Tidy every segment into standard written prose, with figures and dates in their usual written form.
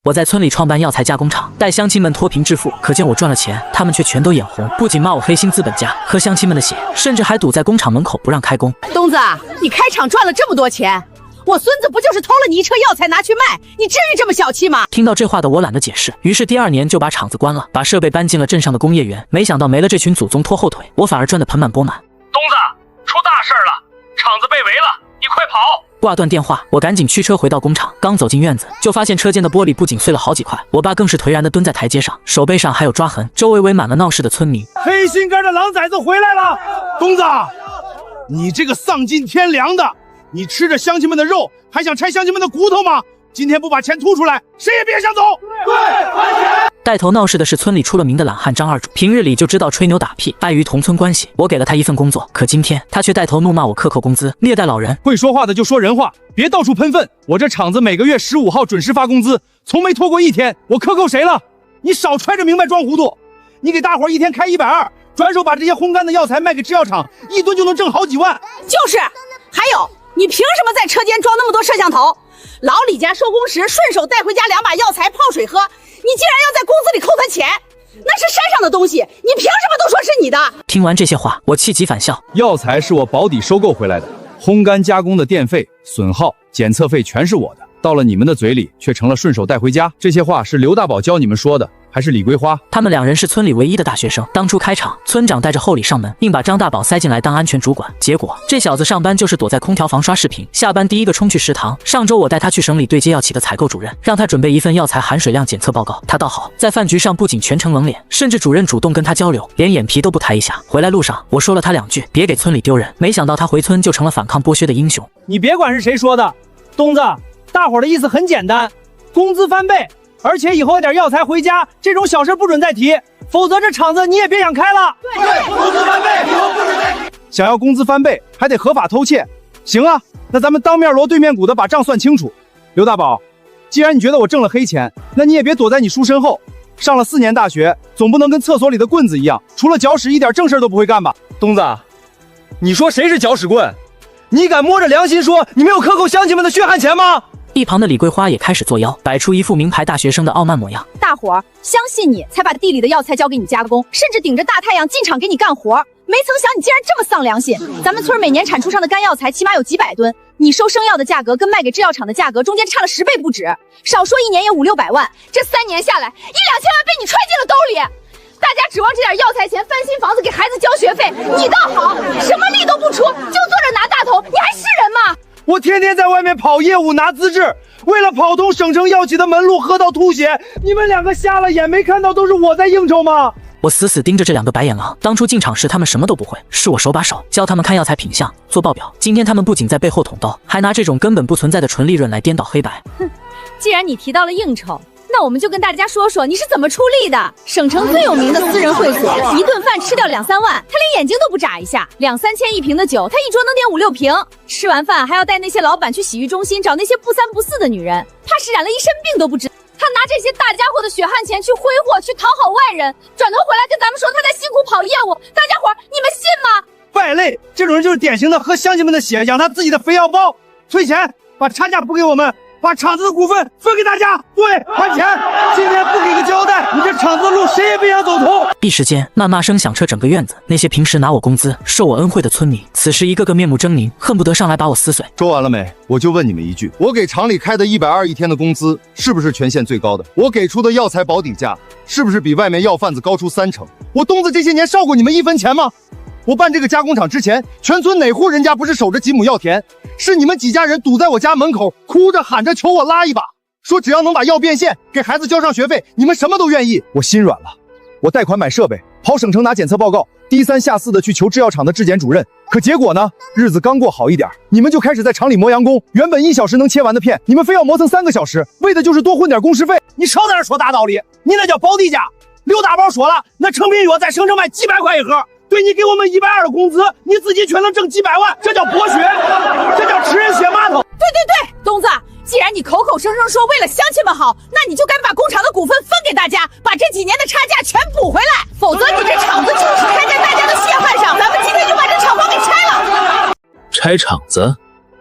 我在村里创办药材加工厂，带乡亲们脱贫致富，可见我赚了钱，他们却全都眼红，不仅骂我黑心资本家，喝乡亲们的血，甚至还堵在工厂门口不让开工。东子，你开厂赚了这么多钱，我孙子不就是偷了你一车药材拿去卖？你至于这么小气吗？听到这话的我懒得解释，于是第2年就把厂子关了，把设备搬进了镇上的工业园。没想到没了这群祖宗拖后腿，我反而赚得盆满钵满。东子，出大事了，厂子被围了，你快跑！挂断电话，我赶紧驱车回到工厂。刚走进院子，就发现车间的玻璃不仅碎了好几块，我爸更是颓然地蹲在台阶上，手背上还有抓痕，周围围满了闹事的村民。黑心肝的狼崽子回来了！东子，你这个丧尽天良的，你吃着乡亲们的肉，还想拆乡亲们的骨头吗？今天不把钱吐出来，谁也别想走！对，还钱！带头闹事的是村里出了名的懒汉张二主，平日里就知道吹牛打屁，碍于同村关系，我给了他一份工作，可今天他却带头怒骂我克扣工资，虐待老人。会说话的就说人话，别到处喷粪。我这厂子每个月15号准时发工资，从没拖过一天，我克扣谁了？你少揣着明白装糊涂！你给大伙一天开120，转手把这些烘干的药材卖给制药厂，一吨就能挣好几万。就是，还有，你凭什么在车间装那么多摄像头？老李家收工时顺手带回家2把药材泡水喝，你竟然要在工资里扣他钱，那是山上的东西，你凭什么都说是你的？听完这些话，我气急反笑。药材是我保底收购回来的，烘干加工的电费、损耗、检测费全是我的，到了你们的嘴里却成了顺手带回家。这些话是刘大宝教你们说的，还是李桂花？他们2人是村里唯一的大学生，当初开厂，村长带着厚礼上门，硬把张大宝塞进来当安全主管。结果这小子上班就是躲在空调房刷视频，下班第一个冲去食堂。上周我带他去省里对接药企的采购主任，让他准备一份药材含水量检测报告。他倒好，在饭局上不仅全程冷脸，甚至主任主动跟他交流，连眼皮都不抬一下。回来路上，我说了他2句，别给村里丢人。没想到他回村就成了反抗剥削的英雄。你别管是谁说的，东子，大伙儿的意思很简单，工资翻倍。而且以后点药材回家，这种小事不准再提，否则这厂子你也别想开了。对，工资翻倍，以后不准再提。想要工资翻倍，还得合法偷窃。行啊，那咱们当面锣对面鼓的把账算清楚。刘大宝，既然你觉得我挣了黑钱，那你也别躲在你书身后。上了4年大学，总不能跟厕所里的棍子一样，除了搅屎一点正事都不会干吧？东子，你说谁是搅屎棍？你敢摸着良心说你没有克扣乡亲们的血汗钱吗？一旁的李桂花也开始作妖，摆出一副名牌大学生的傲慢模样。大伙儿相信你，才把地里的药材交给你加工，甚至顶着大太阳进厂给你干活。没曾想你竟然这么丧良心！咱们村每年产出上的干药材起码有几百吨，你收生药的价格跟卖给制药厂的价格中间差了10倍不止，少说一年也500-600万，这3年下来1-2千万被你揣进了兜里。大家指望这点药材钱翻新房子给孩子交学费，你倒好，什么力都不出，就坐着拿大头，你还是人吗？我天天在外面跑业务拿资质，为了跑通省城药企的门路喝到吐血，你们2个瞎了眼没看到都是我在应酬吗？我死死盯着这2个白眼狼，当初进厂时他们什么都不会，是我手把手教他们看药材品项、做报表。今天他们不仅在背后捅刀，还拿这种根本不存在的纯利润来颠倒黑白。哼，既然你提到了应酬，那我们就跟大家说说你是怎么出力的。省城最有名的私人会所，一顿饭吃掉2-3万，他连眼睛都不眨一下；2-3千一瓶的酒，他一桌能点5-6瓶。吃完饭还要带那些老板去洗浴中心找那些不三不四的女人，怕是染了一身病都不知。他拿这些大家伙的血汗钱去挥霍，去讨好外人，转头回来跟咱们说他在辛苦跑业务，大家伙你们信吗？败类，这种人就是典型的喝乡亲们的血养他自己的肥药包。退钱，把差价补给我们，把厂子的股份分给大家。对，还钱！今天不给个交代，你这厂子的路谁也别想走通。一时间，谩骂声响彻整个院子。那些平时拿我工资、受我恩惠的村民，此时一个个面目狰狞，恨不得上来把我撕碎。说完了没？我就问你们一句：我给厂里开的120一天的工资，是不是全县最高的？我给出的药材保底价，是不是比外面药贩子高出3成？我东子这些年少过你们1分钱吗？我办这个加工厂之前，全村哪户人家不是守着几亩药田？是你们几家人堵在我家门口，哭着喊着求我拉一把，说只要能把药变现，给孩子交上学费，你们什么都愿意。我心软了，我贷款买设备，跑省城拿检测报告，低三下四的去求制药厂的质检主任。可结果呢？日子刚过好一点，你们就开始在厂里磨洋工，原本1小时能切完的片，你们非要磨成3个小时，为的就是多混点工时费。你少在这说大道理，你那叫保底价。刘大宝说了，那成品药在省城卖几百块一盒。对你给我们120的工资，你自己却能挣几百万，这叫剥削，这叫吃人血馒头。对，东子，既然你口口声声说为了乡亲们好，那你就该把工厂的股份分给大家，把这几年的差价全补回来，否则你这厂子就是开在大家的血汗上。咱们今天就把这厂房给拆了。拆厂子？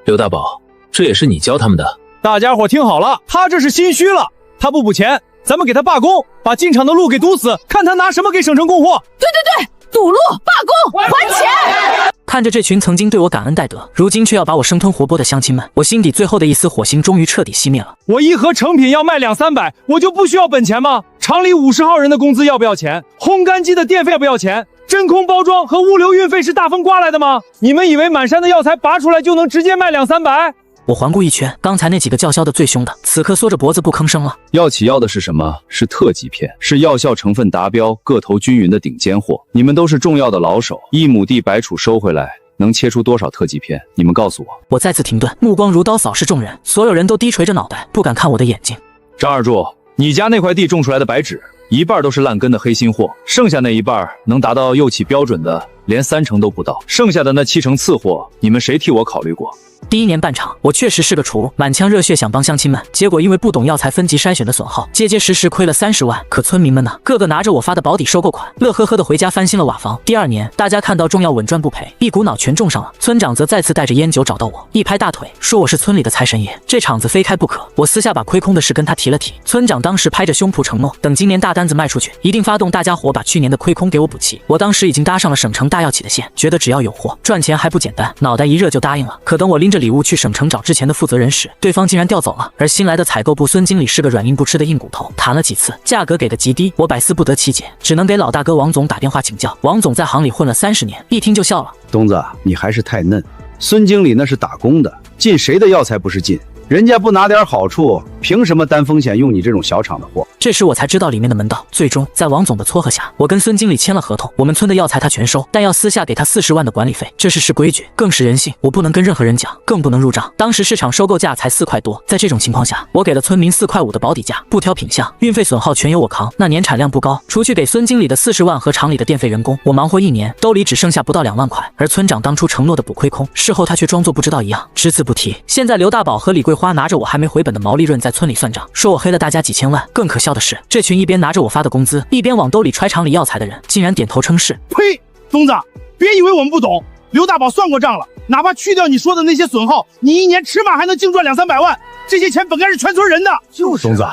刘大宝，这也是你教他们的？大家伙听好了，他这是心虚了。他不补钱，咱们给他罢工，把进厂的路给堵死，看他拿什么给省城供货。对，堵路罢工还钱。看着这群曾经对我感恩戴德，如今却要把我生吞活剥的乡亲们，我心底最后的一丝火星终于彻底熄灭了。我一盒成品要卖200-300，我就不需要本钱吗？厂里50号人的工资要不要钱？烘干机的电费要不要钱？真空包装和物流运费是大风刮来的吗？你们以为满山的药材拔出来就能直接卖200-300？我环顾一圈，刚才那几个叫嚣的最凶的，此刻缩着脖子不吭声了。药企要的是什么？是特级片，是药效成分达标、个头均匀的顶尖货。你们都是种药的老手，1亩地100杵收回来，能切出多少特级片？你们告诉我。我再次停顿，目光如刀扫视众人，所有人都低垂着脑袋，不敢看我的眼睛。张二柱，你家那块地种出来的白纸，一半都是烂根的黑心货，剩下那一半能达到药企标准的，连30%都不到，剩下的那70%次货，你们谁替我考虑过？第1年半场，我确实是个厨，满腔热血想帮乡亲们，结果因为不懂药材分级筛选的损耗，结结实实亏了30万。可村民们呢，个个拿着我发的保底收购款，乐呵呵的回家翻新了瓦房。第2年，大家看到种药稳赚不赔，一股脑全种上了。村长则再次带着烟酒找到我，一拍大腿，说我是村里的财神爷，这厂子非开不可。我私下把亏空的事跟他提了提，村长当时拍着胸脯承诺，等今年大单子卖出去，一定发动大家伙把去年的亏空给我补齐。我当时已经搭上了省城大药企的线，觉得只要有货，赚钱还不简单，脑袋一热就答应了。可等我拎着礼物去省城找之前的负责人时，对方竟然调走了，而新来的采购部孙经理是个软硬不吃的硬骨头，谈了几次，价格给的极低，我百思不得其解，只能给老大哥王总打电话请教。王总在行里混了30年，一听就笑了。东子，你还是太嫩。孙经理那是打工的，进谁的药材不是进？人家不拿点好处，凭什么担风险用你这种小厂的货？这时我才知道里面的门道。最终在王总的撮合下，我跟孙经理签了合同，我们村的药材他全收，但要私下给他40万的管理费，这是规矩，更是人性，我不能跟任何人讲，更不能入账。当时市场收购价才4块多，在这种情况下，我给了村民4块5的保底价，不挑品项，运费损耗全由我扛。那年产量不高，除去给孙经理的40万和厂里的电费人工，我忙活1年，兜里只剩下不到2万块。而村长当初承诺的补亏空，事后他却装作不知道一样，只字不提。现在刘大宝和李桂花拿着我还没回本的毛利润在村里算账，说我黑了大家几千万。更可笑的是，这群一边拿着我发的工资，一边往兜里揣厂里药材的人，竟然点头称是。呸！东子，别以为我们不懂，刘大宝算过账了，哪怕去掉你说的那些损耗，你1年起码还能净赚200-300万，这些钱本该是全村人的。就是东子，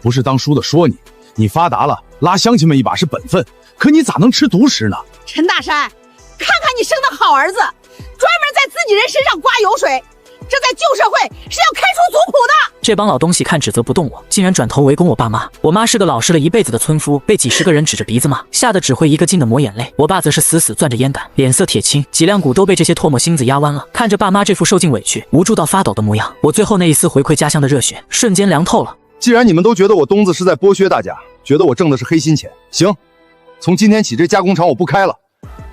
不是当叔的说你发达了，拉乡亲们一把是本分，可你咋能吃独食呢？陈大山，看看你生的好儿子，专门在自己人身上刮油水，这在旧社会是要开除族谱的。这帮老东西看指责不动我，竟然转头围攻我爸妈。我妈是个老实了一辈子的村夫，被几十个人指着鼻子骂，吓得只会一个劲的抹眼泪。我爸则是死死攥着烟杆，脸色铁青，脊梁骨都被这些唾沫星子压弯了。看着爸妈这副受尽委屈、无助到发抖的模样，我最后那一丝回馈家乡的热血瞬间凉透了。既然你们都觉得我东子是在剥削大家，觉得我挣的是黑心钱，行，从今天起这加工厂我不开了，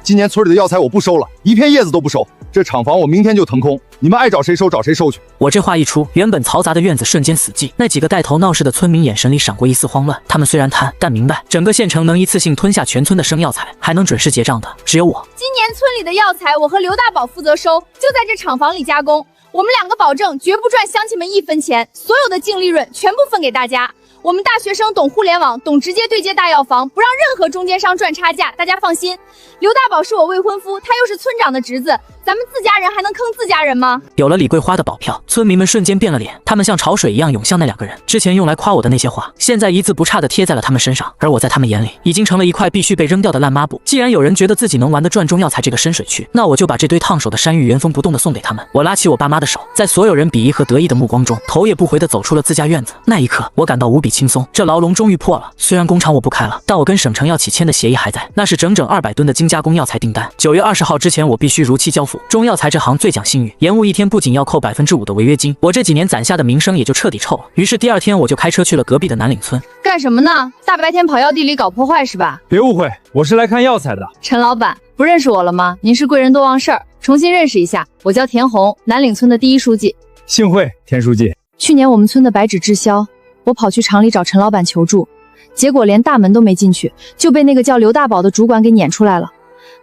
今年村里的药材我不收了，一片叶子都不收。这厂房我明天就腾空，你们爱找谁收找谁收去。我这话一出，原本嘈杂的院子瞬间死寂。那几个带头闹事的村民眼神里闪过一丝慌乱，他们虽然贪，但明白整个县城能一次性吞下全村的生药材，还能准时结账的只有我。今年村里的药材我和刘大宝负责收，就在这厂房里加工，我们2个保证绝不赚乡亲们1分钱，所有的净利润全部分给大家。我们大学生懂互联网，懂直接对接大药房，不让任何中间商赚差价，大家放心。刘大宝是我未婚夫，他又是村长的侄子，咱们自家人还能坑自家人吗？有了李桂花的保票，村民们瞬间变了脸，他们像潮水一样涌向那2个人。之前用来夸我的那些话，现在一字不差地贴在了他们身上，而我在他们眼里已经成了一块必须被扔掉的烂抹布。既然有人觉得自己能玩得转中药材这个深水区，那我就把这堆烫手的山芋原封不动地送给他们。我拉起我爸妈的手，在所有人鄙夷和得意的目光中，头也不回地走出了自家院子。那一刻，我感到无比轻松，这牢笼终于破了。虽然工厂我不开了，但我跟省城药企签的协议还在，那是整整200吨的精加工药材订单。9月20号之前我必须如期交付。中药材这行最讲信誉，延误1天不仅要扣5%的违约金，我这几年攒下的名声也就彻底臭了。于是第2天我就开车去了隔壁的南岭村。干什么呢？大白天跑药地里搞破坏是吧？别误会，我是来看药材的。陈老板，不认识我了吗？您是贵人多忘事儿，重新认识一下，我叫田红，南岭村的第1书记。幸会，田书记。去年我们村的白纸滞销，我跑去厂里找陈老板求助，结果连大门都没进去，就被那个叫刘大宝的主管给撵出来了。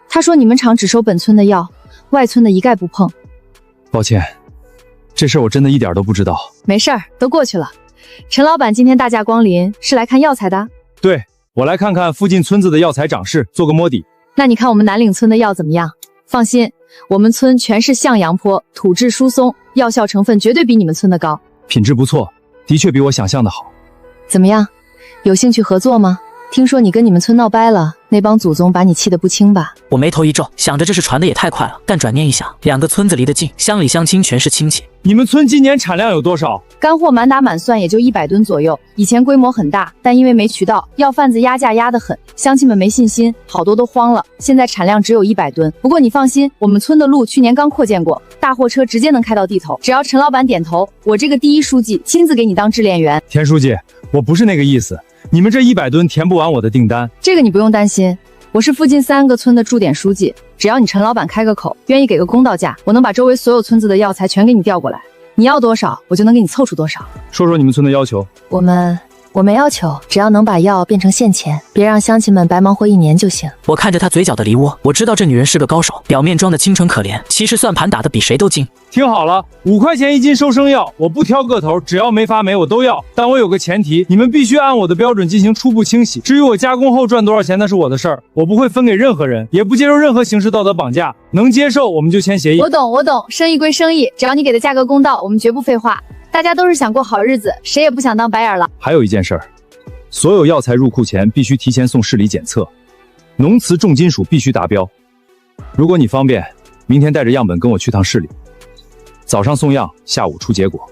他说你们厂只收本村的药，外村的一概不碰。抱歉，这事我真的一点都不知道。没事儿，都过去了。陈老板今天大驾光临，是来看药材的？对，我来看看附近村子的药材长势，做个摸底。那你看我们南岭村的药怎么样？放心，我们村全是向阳坡，土质疏松，药效成分绝对比你们村的高。品质不错，的确比我想象的好。怎么样，有兴趣合作吗？听说你跟你们村闹掰了，那帮祖宗把你气得不轻吧？我眉头一皱，想着这事传的也太快了，但转念一想，两个村子离得近，乡里乡亲全是亲戚。你们村今年产量有多少？干货满打满算也就100吨左右，以前规模很大，但因为没渠道，要贩子压价压得很，乡亲们没信心，好多都慌了。现在产量只有100吨，不过你放心，我们村的路去年刚扩建过，大货车直接能开到地头，只要陈老板点头，我这个第一书记亲自给你当制炼员。田书记，我不是那个意思，你们这100吨填不完我的订单。这个你不用担心，我是附近3个村的驻点书记，只要你陈老板开个口，愿意给个公道价，我能把周围所有村子的药材全给你调过来，你要多少，我就能给你凑出多少。说说你们村的要求。我没要求，只要能把药变成现钱，别让乡亲们白忙活1年就行。我看着她嘴角的梨窝，我知道这女人是个高手，表面装的清纯可怜，其实算盘打得比谁都精。听好了，5块钱1斤收生药，我不挑个头，只要没发霉我都要。但我有个前提，你们必须按我的标准进行初步清洗。至于我加工后赚多少钱，那是我的事儿，我不会分给任何人，也不接受任何形式道德绑架。能接受我们就签协议。我懂，生意归生意，只要你给的价格公道，我们绝不废话。大家都是想过好日子，谁也不想当白眼狼。还有一件事儿，所有药材入库前必须提前送市里检测，浓磁重金属必须达标。如果你方便，明天带着样本跟我去趟市里，早上送样，下午出结果。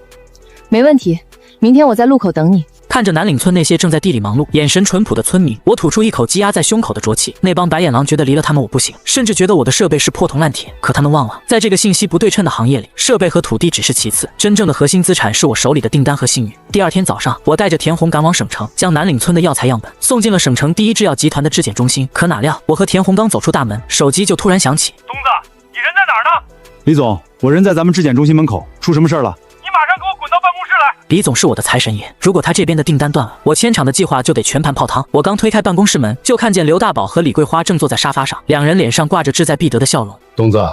没问题，明天我在路口等你。看着南岭村那些正在地里忙碌、眼神淳朴的村民，我吐出一口积压在胸口的浊气。那帮白眼狼觉得离了他们我不行，甚至觉得我的设备是破铜烂铁。可他们忘了，在这个信息不对称的行业里，设备和土地只是其次，真正的核心资产是我手里的订单和信誉。第二天早上，我带着田红赶往省城，将南岭村的药材样本送进了省城第一制药集团的质检中心。可哪料，我和田红刚走出大门，手机就突然响起：东子，你人在哪儿呢？李总，我人在咱们质检中心门口，出什么事了？你马上给我滚到办公室来！李总是我的财神爷，如果他这边的订单断了，我牵厂的计划就得全盘泡汤。我刚推开办公室门，就看见刘大宝和李桂花正坐在沙发上，两人脸上挂着志在必得的笑容。东子，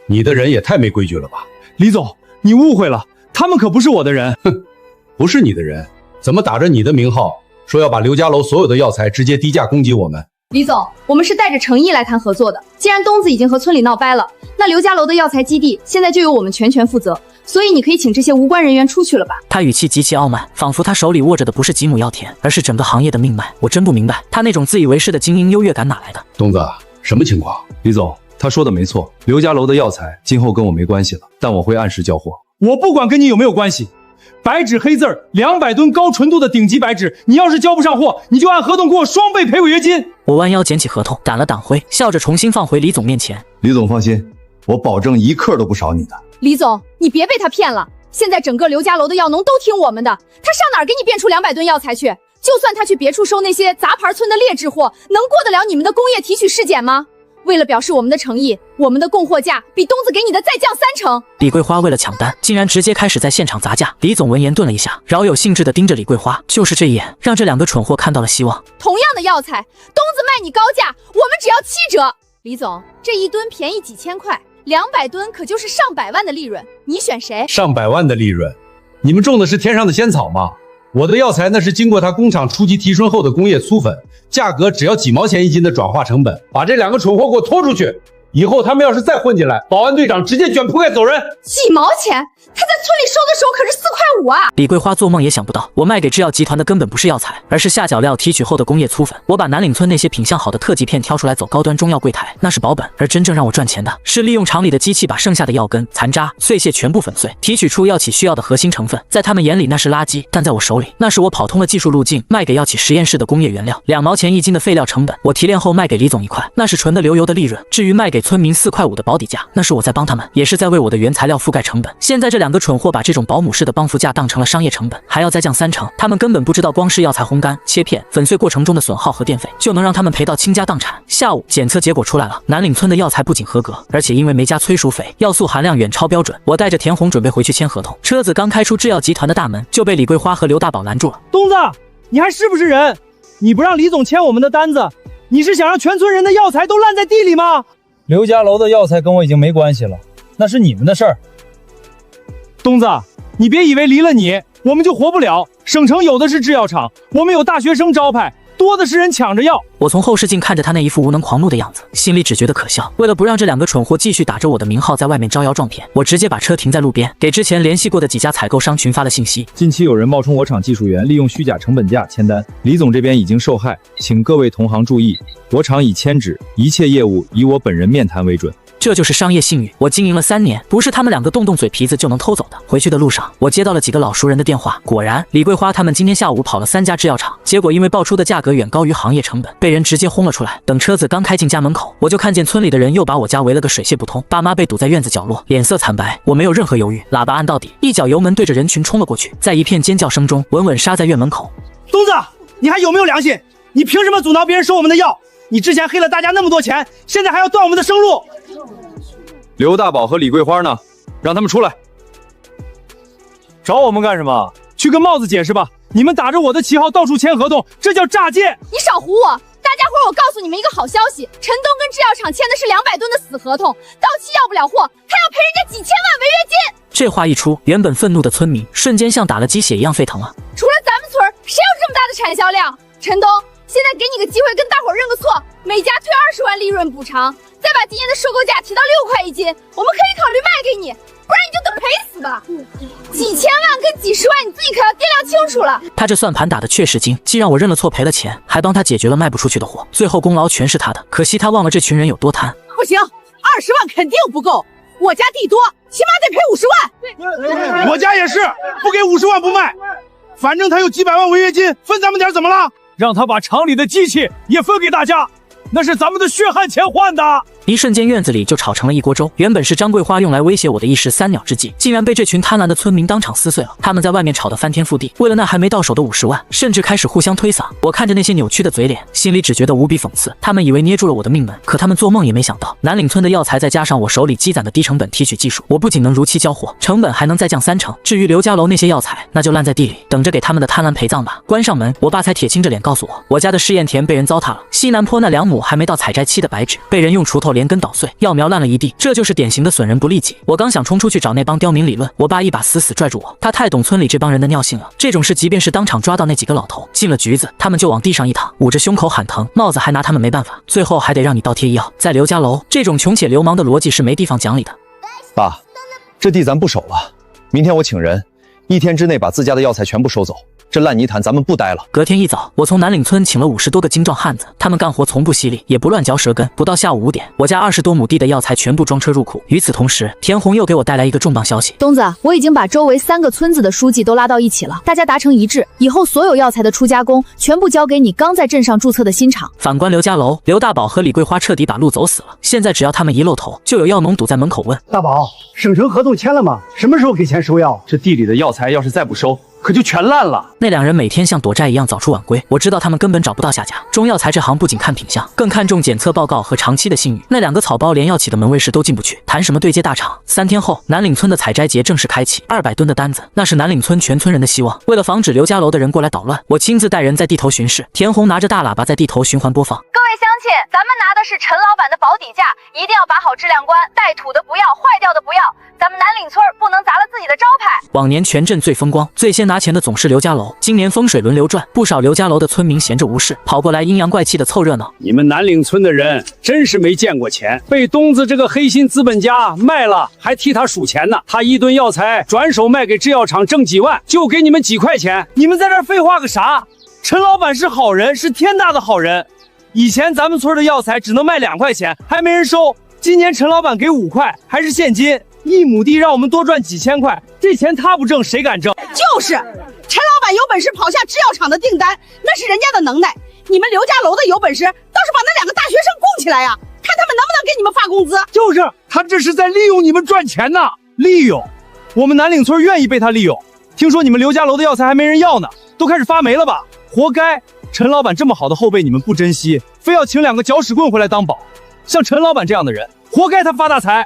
你的人也太没规矩了吧？李总，你误会了，他们可不是我的人。哼，不是你的人，怎么打着你的名号说要把刘家楼所有的药材直接低价供给我们？李总，我们是带着诚意来谈合作的。既然东子已经和村里闹掰了，那刘家楼的药材基地现在就由我们全权负责，所以你可以请这些无关人员出去了吧。他语气极其傲慢，仿佛他手里握着的不是吉姆药田，而是整个行业的命脉。我真不明白他那种自以为是的精英优越感哪来的。东子，什么情况？李总，他说的没错，刘家楼的药材今后跟我没关系了，但我会按时交货。我不管跟你有没有关系，白纸黑字200吨高纯度的顶级白纸，你要是交不上货，你就按合同给我双倍赔违约金。我弯腰捡起合同，掸了掸灰，笑着重新放回李总面前。李总放心，我保证1克都不少你的。李总，你别被他骗了，现在整个刘家楼的药农都听我们的，他上哪儿给你变出200吨药材去？就算他去别处收那些杂牌村的劣质货，能过得了你们的工业提取试检吗？为了表示我们的诚意，我们的供货价比东子给你的再降3成。李桂花为了抢单，竟然直接开始在现场砸价。李总闻言顿了一下，饶有兴致地盯着李桂花，就是这一眼，让这两个蠢货看到了希望。同样的药材，东子卖你高价，我们只要7折。李总，这1吨便宜几千块，200吨可就是上百万的利润，你选谁？上百万的利润，你们种的是天上的仙草吗？我的药材那是经过他工厂初级提纯后的工业粗粉，价格只要几毛钱1斤的转化成本。把这2个蠢货给我拖出去，以后他们要是再混进来，保安队长直接卷铺盖走人。几毛钱？他在村里收的时候可是4块5啊！李桂花做梦也想不到，我卖给制药集团的根本不是药材，而是下脚料提取后的工业粗粉。我把南岭村那些品相好的特级片挑出来走高端中药柜台，那是保本。而真正让我赚钱的是利用厂里的机器把剩下的药根、残渣、碎屑全部粉碎，提取出药企需要的核心成分。在他们眼里那是垃圾，但在我手里，那是我跑通了技术路径，卖给药企实验室的工业原料。2毛钱1斤的废料成本，我提炼后卖给李总1块，那是纯的流油的利润。至于卖给村民4块5的保底价，那是我在帮他们，也是在为我的原材料覆盖成本。现在这2个蠢货把这种保姆式的帮扶价当成了商业成本，还要再降3成，他们根本不知道光是药材烘干、切片、粉碎过程中的损耗和电费，就能让他们赔到倾家荡产。下午检测结果出来了，南岭村的药材不仅合格，而且因为没加催熟肥，药素含量远超标准。我带着田红准备回去签合同，车子刚开出制药集团的大门，就被李桂花和刘大宝拦住了。东子，你还是不是人？你不让李总签我们的单子，你是想让全村人的药材都烂在地里吗？刘家楼的药材跟我已经没关系了，那是你们的事儿。东子，你别以为离了你我们就活不了。省城有的是制药厂，我们有大学生招牌，多的是人抢着要。我从后视镜看着他那一副无能狂怒的样子，心里只觉得可笑。为了不让这两个蠢货继续打着我的名号在外面招摇撞骗，我直接把车停在路边，给之前联系过的几家采购商群发了信息。近期有人冒充我厂技术员，利用虚假成本价签单，李总这边已经受害，请各位同行注意，我厂已签纸，一切业务以我本人面谈为准。这就是商业信誉，我经营了3年，不是他们两个动动嘴皮子就能偷走的。回去的路上，我接到了几个老熟人的电话，果然李桂花他们今天下午跑了3家制药厂，结果因为报出的价格远高于行业成本，被人直接轰了出来。等车子刚开进家门口，我就看见村里的人又把我家围了个水泄不通，爸妈被堵在院子角落，脸色惨白。我没有任何犹豫，喇叭按到底，一脚油门对着人群冲了过去，在一片尖叫声中稳稳刹在院门口。东子，你还有没有良心？你凭什么阻挠别人收我们的药？你之前黑了大家那么多钱，现在还要断我们的生路。刘大宝和李桂花呢？让他们出来。找我们干什么？去跟帽子解释吧！你们打着我的旗号到处签合同，这叫诈借！你少唬我！大家伙，我告诉你们一个好消息，陈东跟制药厂签的是200吨的死合同，到期要不了货，他要赔人家几千万违约金。这话一出，原本愤怒的村民瞬间像打了鸡血一样沸腾了。除了咱们村，谁有这么大的产销量？陈东，现在给你个机会，跟大伙认个错，每家退20万利润补偿，再把今年的收购价提到6块1斤，我们可以考虑卖给你，不然你就等赔死吧。几千万跟几十万，你自己可要掂量清楚了。他这算盘打得确实精，既让我认了错赔了钱，还帮他解决了卖不出去的货，最后功劳全是他的。可惜他忘了这群人有多贪。不行，20万肯定不够，我家地多，起码得赔50万。我家也是，不给50万不卖。反正他有几百万违约金，分咱们点怎么了？让他把厂里的机器也分给大家，那是咱们的血汗钱换的。一瞬间，院子里就炒成了一锅粥。原本是张桂花用来威胁我的一石3鸟之计，竟然被这群贪婪的村民当场撕碎了。他们在外面吵得翻天覆地，为了那还没到手的50万，甚至开始互相推搡。我看着那些扭曲的嘴脸，心里只觉得无比讽刺。他们以为捏住了我的命门，可他们做梦也没想到，南岭村的药材再加上我手里积攒的低成本提取技术，我不仅能如期交货，成本还能再降3成。至于刘家楼那些药材，那就烂在地里，等着给他们的贪婪陪葬吧。关上门，我爸才铁青着脸告诉我，我家的试验田被人糟蹋了，西南坡那2亩还没到采摘期的白芷，被人用锄头连根捣碎，药苗烂了一地，这就是典型的损人不利己。我刚想冲出去找那帮刁民理论，我爸一把死死拽住我，他太懂村里这帮人的尿性了。这种事即便是当场抓到那几个老头，进了局子，他们就往地上一躺，捂着胸口喊疼，帽子还拿他们没办法，最后还得让你倒贴医药。在刘家楼，这种穷且流氓的逻辑是没地方讲理的。爸，这地咱不守了，明天我请人，1天之内把自家的药材全部收走。这烂泥潭咱们不待了。隔天一早，我从南岭村请了50多个精壮汉子，他们干活从不犀利，也不乱嚼舌根。不到下午5点，我家20多亩地的药材全部装车入库。与此同时，田红又给我带来一个重磅消息：东子，我已经把周围3个村子的书记都拉到一起了，大家达成一致，以后所有药材的初加工全部交给你刚在镇上注册的新厂。反观刘家楼，刘大宝和李桂花彻底把路走死了。现在只要他们一露头，就有药农堵在门口问：大宝，省城合同签了吗？什么时候给钱收药？这地里的药材要是再不收，可就全烂了。那2人每天像躲债一样早出晚归，我知道他们根本找不到下家。中药材这行不仅看品相，更看重检测报告和长期的信誉。那2个草包连药企的门卫室都进不去，谈什么对接大厂？3天后，南岭村的采摘节正式开启，200吨的单子，那是南岭村全村人的希望。为了防止刘家楼的人过来捣乱，我亲自带人在地头巡视。田红拿着大喇叭在地头循环播放：各位乡亲，咱们拿的是陈老板的保底价，一定要把好质量关，带土的不要，坏掉的不要。咱们南岭村不能砸了自己的招牌。往年全镇最风光、最先拿钱的总是刘家楼，今年风水轮流转，不少刘家楼的村民闲着无事，跑过来阴阳怪气的凑热闹。你们南岭村的人真是没见过钱，被东子这个黑心资本家卖了，还替他数钱呢。他1吨药材转手卖给制药厂挣几万，就给你们几块钱，你们在这废话个啥？陈老板是好人，是天大的好人。以前咱们村的药材只能卖2块钱，还没人收。今年陈老板给5块，还是现金，1亩地让我们多赚几千块，这钱他不挣谁敢挣？就是，陈老板有本事跑下制药厂的订单，那是人家的能耐。你们刘家楼的有本事，倒是把那2个大学生供起来呀，看他们能不能给你们发工资。就是，他这是在利用你们赚钱呢。利用？我们南岭村愿意被他利用。听说你们刘家楼的药材还没人要呢，都开始发霉了吧？活该！陈老板这么好的后辈你们不珍惜，非要请2个搅屎棍回来当宝。像陈老板这样的人，活该他发大财。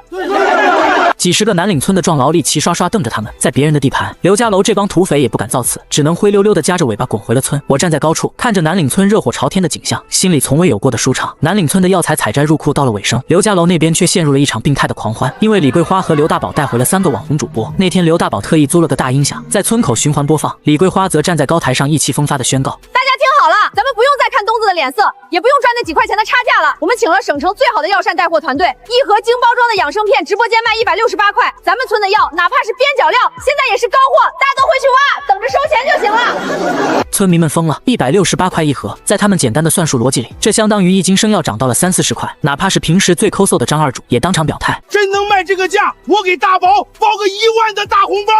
几十个南岭村的壮劳力齐刷刷瞪着他们，在别人的地盘，刘家楼这帮土匪也不敢造次，只能灰溜溜的夹着尾巴滚回了村。我站在高处，看着南岭村热火朝天的景象，心里从未有过的舒畅。南岭村的药材采摘入库到了尾声，刘家楼那边却陷入了一场病态的狂欢，因为李桂花和刘大宝带回了3个网红主播。那天刘大宝特意租了个大音响，在村口循环播放，李桂花则站在高台上意气风发的宣告：大家听好好了，咱们不用再看东子的脸色，也不用赚那几块钱的差价了。我们请了省城最好的药膳带货团队，一盒精包装的养生片直播间卖168块，咱们村的药哪怕是边角料，现在也是高货，大家都回去挖，等着收钱就行了。村民们疯了，168块一盒，在他们简单的算术逻辑里，这相当于一斤生药涨到了30-40块。哪怕是平时最抠搜的张二主，也当场表态：真能卖这个价，我给大宝包个1万的大红包。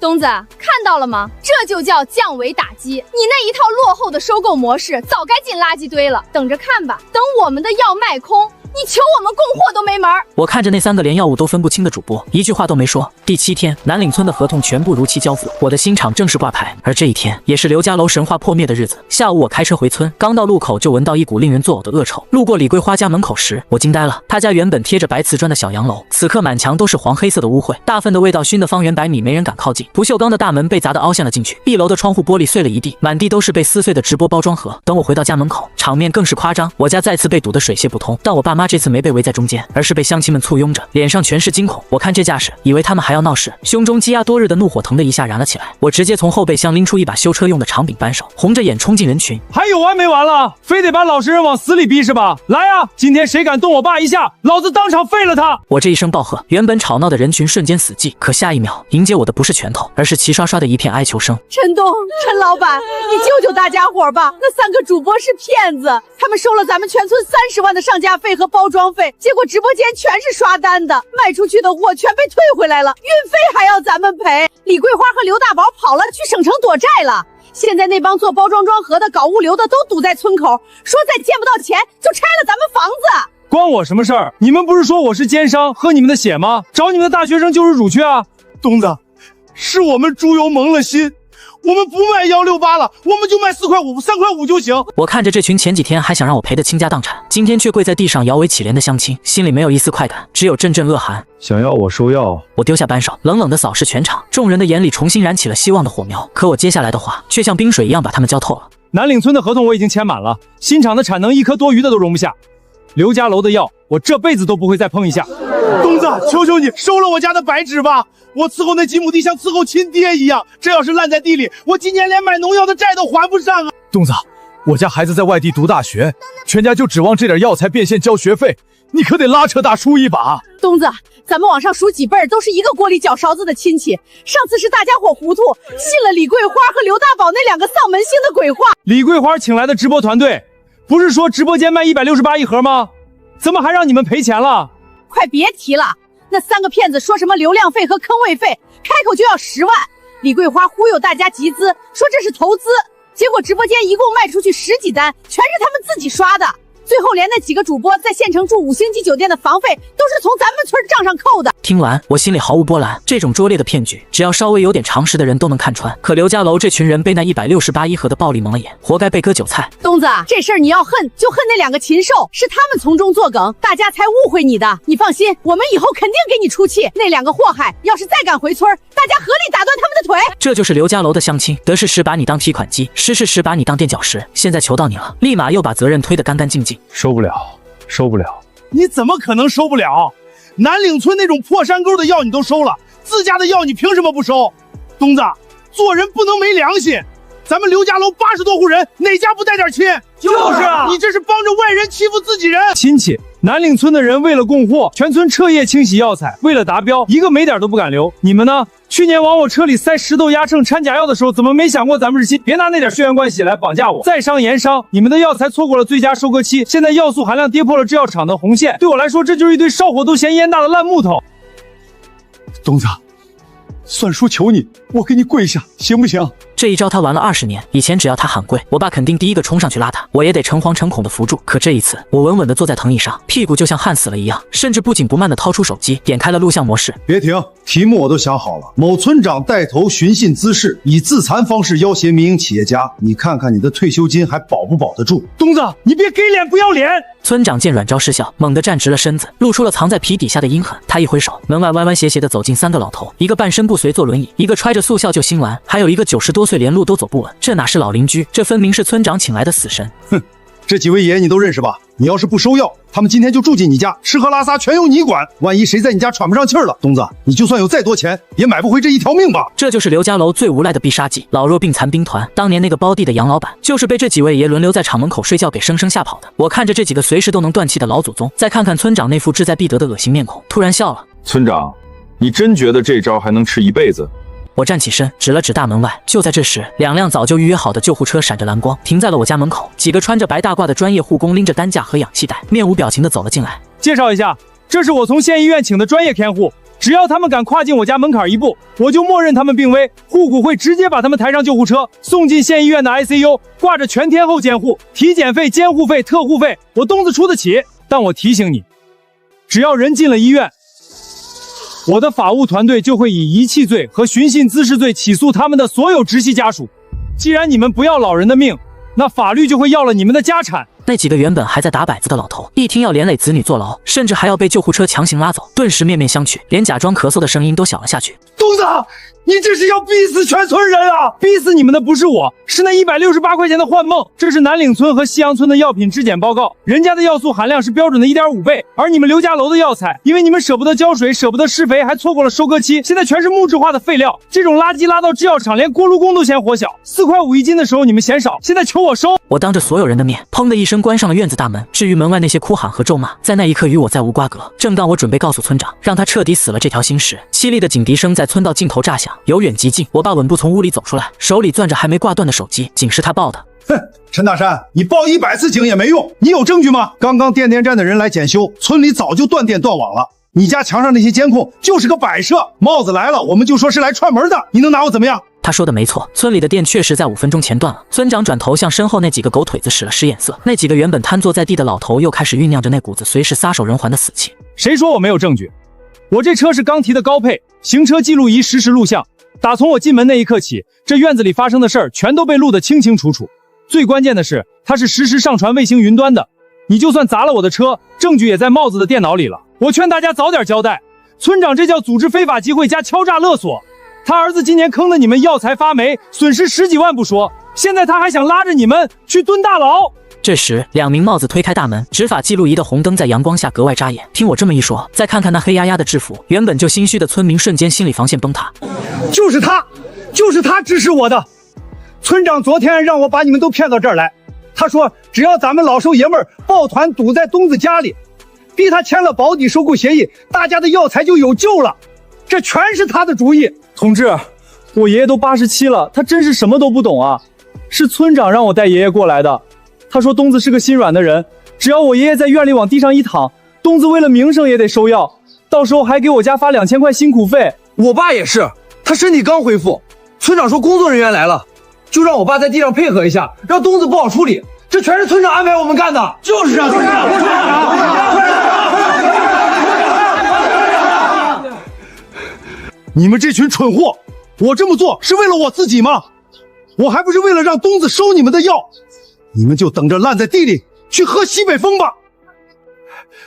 东子，看到了吗？这就叫降维打击。你那一套落后的收购模式，早该进垃圾堆了。等着看吧，等我们的药卖空，你求我们供货都没门儿。我看着那3个连药物都分不清的主播，一句话都没说。第7天，南岭村的合同全部如期交付，我的新厂正式挂牌。而这一天，也是刘家楼神话破灭的日子。下午我开车回村，刚到路口就闻到一股令人作呕的恶臭。路过李桂花家门口时，我惊呆了。他家原本贴着白瓷砖的小洋楼，此刻满墙都是黄黑色的污秽，大粪的味道熏得方圆100米没人敢靠近。不锈钢的大门被砸得凹陷了进去，1楼的窗户玻璃碎了一地，满地都是被撕碎的直播包装盒。等我回到家门口，场面更是夸张，我家再次被堵得水泄不通。但我爸妈这次没被围在中间，而是被乡亲们簇拥着，脸上全是惊恐。我看这架势，以为他们还要闹事，胸中积压多日的怒火腾的一下燃了起来。我直接从后备箱拎出一把修车用的长柄扳手，红着眼冲进人群。还有完没完了？非得把老实人往死里逼是吧？来呀，今天谁敢动我爸一下，老子当场废了他！我这一声暴喝，原本吵闹的人群瞬间死寂，可下一秒迎接我的不是拳头，而是齐刷刷的一片哀求声。陈东，陈老板，你救救大家伙吧！那3个主播是骗子，他们收了咱们全村30万的上架费和包装费，结果直播间全是刷单的，卖出去的货全被退回来了，运费还要咱们赔。李桂花和刘大宝跑了，去省城躲债了。现在那帮做包装装盒的、搞物流的都堵在村口，说再见不到钱就拆了咱们房子。关我什么事儿？你们不是说我是奸商，喝你们的血吗？找你们的大学生救世主去啊！东子，是我们猪油蒙了心。我们不卖168了，我们就卖4块5、3块5就行。我看着这群前几天还想让我赔得倾家荡产，今天却跪在地上摇尾乞怜的乡亲，心里没有一丝快感，只有阵阵恶寒。想要我收药？我丢下扳手，冷冷地扫视全场，众人的眼里重新燃起了希望的火苗。可我接下来的话，却像冰水一样把他们浇透了。南岭村的合同我已经签满了，新厂的产能1颗多余的都容不下。刘家楼的药，我这辈子都不会再碰一下。东子，求求你收了我家的白纸吧！我伺候那几亩地像伺候亲爹一样，这要是烂在地里，我今年连买农药的债都还不上啊！东子，我家孩子在外地读大学，全家就指望这点药材变现交学费，你可得拉扯大叔一把。东子，咱们往上数几辈儿都是一个锅里搅勺子的亲戚，上次是大家伙糊涂，信了李桂花和刘大宝那2个丧门星的鬼话。李桂花请来的直播团队，不是说直播间卖168一盒吗？怎么还让你们赔钱了？快别提了，那3个骗子说什么流量费和坑位费，开口就要10万。李桂花忽悠大家集资，说这是投资，结果直播间一共卖出去10几单，全是他们自己刷的。最后连那几个主播在县城住5星级酒店的房费都是从咱们村账上扣的。听完，我心里毫无波澜。这种拙劣的骗局，只要稍微有点常识的人都能看穿。可刘家楼这群人被那168一盒的暴利蒙了眼，活该被割韭菜。东子，这事儿你要恨就恨那2个禽兽，是他们从中作梗，大家才误会你的。你放心，我们以后肯定给你出气。那2个祸害要是再敢回村，大家合力打断他们的腿。这就是刘家楼的乡亲，得势时把你当提款机，失势时把你当垫脚石。现在求到你了，立马又把责任推得干干净净。收不了，收不了。你怎么可能收不了？南岭村那种破山沟的药你都收了，自家的药你凭什么不收？东子，做人不能没良心。咱们刘家楼80多户人，哪家不带点亲？就是啊，你这是帮着外人欺负自己人。亲戚，南岭村的人为了供货，全村彻夜清洗药材，为了达标，一个没点都不敢留。你们呢？去年往我车里塞石头、压秤、掺假药的时候，怎么没想过咱们是亲？别拿那点血缘关系来绑架我。在商言商，你们的药材错过了最佳收割期，现在药素含量跌破了制药厂的红线，对我来说，这就是一堆烧火都嫌烟大的烂木头。东子，算叔求你，我给你跪下，行不行？这一招他玩了20年，以前只要他喊跪，我爸肯定第一个冲上去拉他，我也得诚惶诚恐的扶住。可这一次，我稳稳的坐在藤椅上，屁股就像焊死了一样，甚至不紧不慢的掏出手机，点开了录像模式。别停，题目我都想好了。某村长带头寻衅滋事，以自残方式要挟民营企业家，你看看你的退休金还保不保得住？东子，你别给脸不要脸！村长见软招失效，猛地站直了身子，露出了藏在皮底下的阴狠。他一挥手，门外弯弯斜斜的走进3个老头，一个半身不遂坐轮椅，一个揣着速效救心丸，还有一个90多岁连路都走不稳。这哪是老邻居，这分明是村长请来的死神。哼，这几位爷你都认识吧？你要是不收药，他们今天就住进你家，吃喝拉撒全由你管。万一谁在你家喘不上气儿了，东子，你就算有再多钱，也买不回这一条命吧。这就是刘家楼最无赖的必杀技——老弱病残兵团。当年那个包地的杨老板，就是被这几位爷轮流在厂门口睡觉给生生吓跑的。我看着这几个随时都能断气的老祖宗，再看看村长那副志在必得的恶心面孔，突然笑了。村长，你真觉得这招还能吃一辈子？我站起身，指了指大门外。就在这时，2辆早就预约好的救护车闪着蓝光，停在了我家门口。几个穿着白大褂的专业护工拎着担架和氧气袋，面无表情地走了进来。介绍一下，这是我从县医院请的专业看护，只要他们敢跨进我家门槛一步，我就默认他们病危，护股会直接把他们抬上救护车，送进县医院的 ICU， 挂着全天候监护，体检费、监护费、特护费，我东子出得起。但我提醒你，只要人进了医院，我的法务团队就会以遗弃罪和寻衅滋事罪起诉他们的所有直系家属。既然你们不要老人的命，那法律就会要了你们的家产。那几个原本还在打摆子的老头，一听要连累子女坐牢，甚至还要被救护车强行拉走，顿时面面相觑，连假装咳嗽的声音都小了下去。东子，你这是要逼死全村人啊！逼死你们的不是我，是那168块钱的幻梦。这是南岭村和西洋村的药品质检报告，人家的药素含量是标准的1.5倍，而你们刘家楼的药材，因为你们舍不得浇水，舍不得施肥，还错过了收割期，现在全是木质化的废料。这种垃圾拉到制药厂，连锅炉工都嫌活小。4块5一斤的时候你们嫌少，现在求我收。我当着所有人的面，砰的一声关上了院子大门。至于门外那些哭喊和咒骂，在那一刻与我再无瓜葛。正当我准备告诉村长，让他彻底死了这条心时，凄厉的警笛声在村道尽头炸响，由远及近。我爸稳步从屋里走出来，手里攥着还没挂断的手机，警是他报的。哼，陈大山，你报100次警也没用，你有证据吗？刚刚电站的人来检修，村里早就断电断网了。你家墙上那些监控就是个摆设，帽子来了我们就说是来串门的，你能拿我怎么样？他说的没错，村里的电确实在5分钟前断了。村长转头向身后那几个狗腿子使了使眼色，那几个原本瘫坐在地的老头又开始酝酿着那股子随时撒手人寰的死气。谁说我没有证据？我这车是刚提的高配，行车记录仪实时录像，打从我进门那一刻起，这院子里发生的事儿全都被录得清清楚楚。最关键的是，它是实时上传卫星云端的。你就算砸了我的车，证据也在帽子的电脑里了。我劝大家早点交代，村长这叫组织非法集会加敲诈勒索。他儿子今年坑的你们药材发霉，损失10几万不说，现在他还想拉着你们去蹲大牢。这时，2名帽子推开大门，执法记录仪的红灯在阳光下格外扎眼。听我这么一说，再看看那黑压压的制服，原本就心虚的村民瞬间心理防线崩塌。就是他指使我的。村长昨天让我把你们都骗到这儿来，他说只要咱们老少爷们抱团堵在东子家里，逼他签了保底收购协议，大家的药材就有救了。这全是他的主意。同志，我爷爷都87了，他真是什么都不懂啊。是村长让我带爷爷过来的，他说东子是个心软的人，只要我爷爷在院里往地上一躺，东子为了名声也得收药，到时候还给我家发2000块辛苦费。我爸也是，他身体刚恢复，村长说工作人员来了，就让我爸在地上配合一下，让东子不好处理。这全是村长安排我们干的。就是啊，村长。你们这群蠢货，我这么做是为了我自己吗？我还不是为了让东子收你们的药。你们就等着烂在地里去喝西北风吧。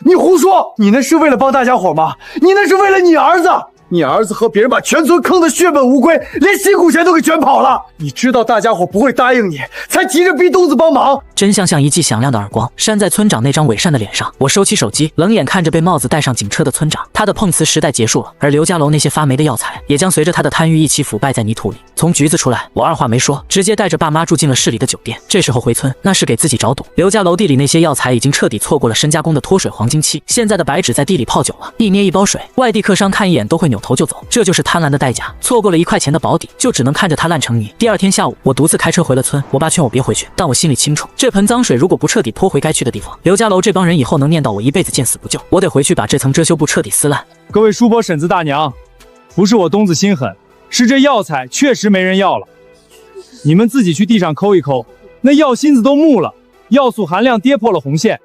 你胡说，你那是为了帮大家伙吗？你那是为了你儿子。你儿子和别人把全村坑得血本无归，连辛苦钱都给卷跑了。你知道大家伙不会答应你，才急着逼东子帮忙。真相像一记响亮的耳光扇在村长那张伪善的脸上。我收起手机，冷眼看着被帽子带上警车的村长，他的碰瓷时代结束了，而刘家楼那些发霉的药材也将随着他的贪欲一起腐败在泥土里。从局子出来，我二话没说，直接带着爸妈住进了市里的酒店。这时候回村，那是给自己找堵。刘家楼地里那些药材已经彻底错过了深加工的脱水黄金期，现在的白纸在地里泡久了，一捏一包水，外地客商看一眼都会扭头就走。这就是贪婪的代价，错过了1块钱的保底，就只能看着它烂成泥。第二天下午，我独自开车回了村，我爸劝我别回去，但我心里清楚，这盆脏水如果不彻底泼回该去的地方，刘家楼这帮人以后能念叨我一辈子见死不救。我得回去把这层遮羞布彻底撕烂。各位叔伯婶子大娘，不是我东子心狠，是这药材确实没人要了。你们自己去地上抠一抠，那药芯子都木了，药素含量跌破了红线。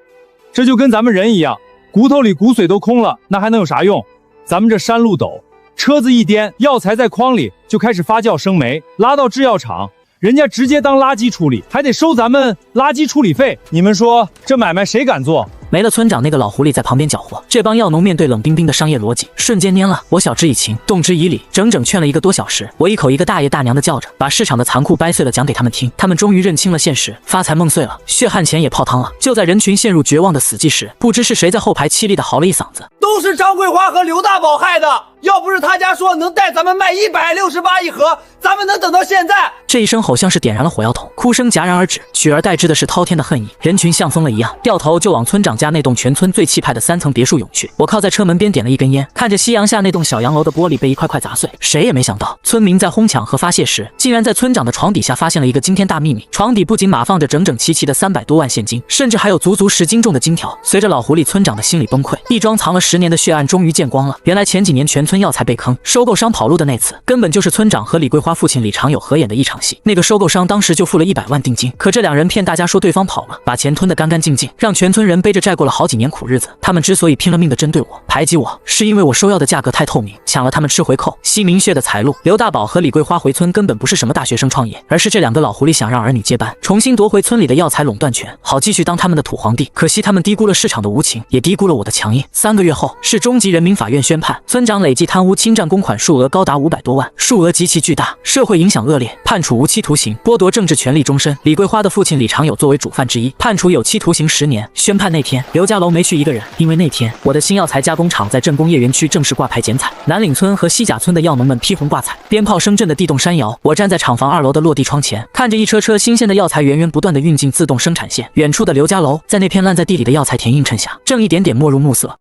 这就跟咱们人一样，骨头里骨髓都空了，那还能有啥用？咱们这山路陡，车子一颠，药材在筐里就开始发酵生霉，拉到制药厂，人家直接当垃圾处理，还得收咱们垃圾处理费。你们说这买卖谁敢做？没了村长那个老狐狸在旁边搅和，这帮药农面对冷冰冰的商业逻辑，瞬间蔫了。我晓之以情，动之以理，整整劝了1个多小时，我一口一个大爷大娘的叫着，把市场的残酷掰碎了讲给他们听。他们终于认清了现实，发财梦碎了，血汗钱也泡汤了。就在人群陷入绝望的死寂时，不知是谁在后排凄厉的嚎了一嗓子：“都是张桂花和刘大宝害的！要不是他家说能带咱们卖168一盒，咱们能等到现在。”这一声吼像是点燃了火药桶，哭声戛然而止，取而代之的是滔天的恨意。人群像疯了一样，掉头就往村长家那栋全村最气派的3层别墅涌去。我靠在车门边点了一根烟，看着夕阳下那栋小洋楼的玻璃被一块块砸碎。谁也没想到，村民在哄抢和发泄时，竟然在村长的床底下发现了一个惊天大秘密。床底不仅码放着整整齐齐的300多万现金，甚至还有足足10斤重的金条。随着老狐狸村长的心理崩溃，一桩藏了10年的血案终于见光了。原来前几年全村药材被坑，收购商跑路的那次，根本就是村长和李桂花父亲李长友合演的一场戏。那个收购商当时就付了100万定金，可这2人骗大家说对方跑了，把钱吞得干干净净，让全村人背着债过了好几年苦日子。他们之所以拼了命的针对我、排挤我，是因为我收药的价格太透明，抢了他们吃回扣、吸明血的财路。刘大宝和李桂花回村根本不是什么大学生创业，而是这2个老狐狸想让儿女接班，重新夺回村里的药材垄断权，好继续当他们的土皇帝。可惜他们低估了市场的无情，也低估了我的强硬。3个月后，市中级人民法院宣判，村长累计贪污侵占公款数额高达500多万，数额极其巨大，社会影响恶劣，判处无期徒刑，剥夺政治权利终身。李桂花的父亲李长友作为主犯之一，判处有期徒刑10年。宣判那天，刘家楼没去一个人，因为那天我的新药材加工厂在镇工业园区正式挂牌剪彩。南岭村和西甲村的药农们披红挂彩，鞭炮声震的地动山摇。我站在厂房2楼的落地窗前，看着一车车新鲜的药材源源不断的运进自动生产线。远处的刘家楼，在那片烂在地里的药材田映衬下，正一点点没入暮色。